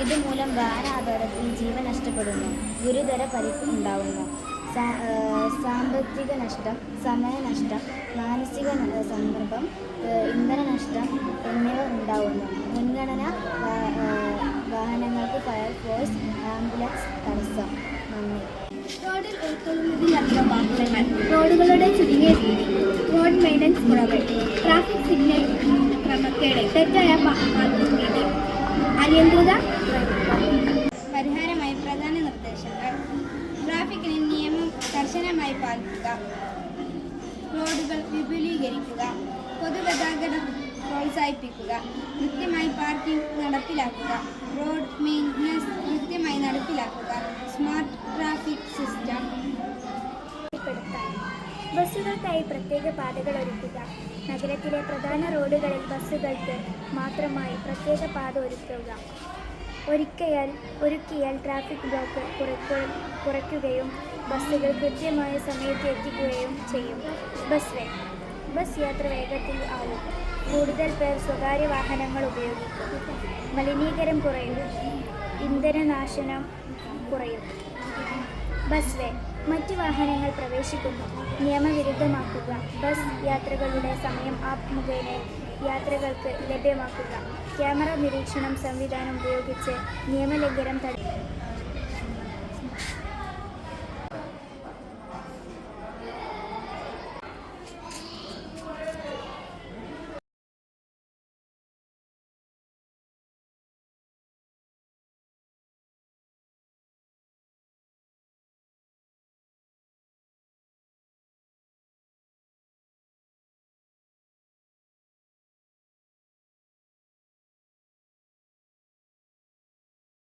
ഇതുമൂലം വാഹനാപകടത്തിൽ ജീവൻ നഷ്ടപ്പെടുന്നു, ഗുരുതര പരിക്ക് ഉണ്ടാവുന്നു. സാമ്പത്തിക നഷ്ടം, സമയനഷ്ടം, മാനസിക സന്ദർഭം, ഇന്ധനനഷ്ടം എന്നിവ ഉണ്ടാവുന്നു. മുൻഗണനാ വാഹനങ്ങൾക്ക് ഫയർഫോഴ്സ്, ആംബുലൻസ് തടസ്സം. നന്ദി. റോഡിൽ ഉൾക്കൊള്ളുന്നതിലധികം വാഹനങ്ങൾ, റോഡുകളുടെ ചുരുങ്ങിയ വീതി, റോഡ് മെയിൻ്റനൻസ് കുറവ്, ട്രാഫിക് സിഗ്നൽ ക്രമക്കേട്, തെറ്റായ പാർക്കിംഗ് വീതി, അനിയന്ത്രിത പരിഹാരമായി പ്രധാന നിർദ്ദേശങ്ങൾ: ട്രാഫിക്കിന് നിയമം കർശനമായി പാലിക്കുക, റോഡുകൾ വിപുലീകരിക്കുക, പൊതുഗതാഗതം പ്രോത്സാഹിപ്പിക്കുക, കൃത്യമായി പാർക്കിംഗ് നടപ്പിലാക്കുക, റോഡ് മെയിൻ്റനൻസ് കൃത്യമായി നടപ്പിലാക്കുക, സ്മാർട്ട് ട്രാഫിക് സിസ്റ്റം. ബസ്സുകൾക്കായി പ്രത്യേക പാതകൾ ഒരുക്കുക. നഗരത്തിലെ പ്രധാന റോഡുകളിൽ ബസ്സുകൾക്ക് മാത്രമായി പ്രത്യേക പാത ഒരുക്കിയാൽ ട്രാഫിക് ബ്ലോക്ക് കുറയ്ക്കുകയും ബസ്സുകൾ കൃത്യമായ സമയത്ത് എത്തിക്കുകയും ചെയ്യും. ബസ് യാത്ര വേഗത്തിൽ ആവും. കൂടുതൽ പേർ സ്വകാര്യ വാഹനങ്ങൾ ഉപയോഗിക്കും. മലിനീകരണം കുറയും. ഇന്ധനനാശനം കുറയും. മറ്റ് വാഹനങ്ങൾ പ്രവേശിക്കുന്നു നിയമവിരുദ്ധമാക്കുക. ബസ് യാത്രകളുടെ സമയം ആപ്പ് മുഖേന യാത്രകൾക്ക് ലഭ്യമാക്കുക. ക്യാമറ നിരീക്ഷണം സംവിധാനം ഉപയോഗിച്ച് നിയമലംഘനം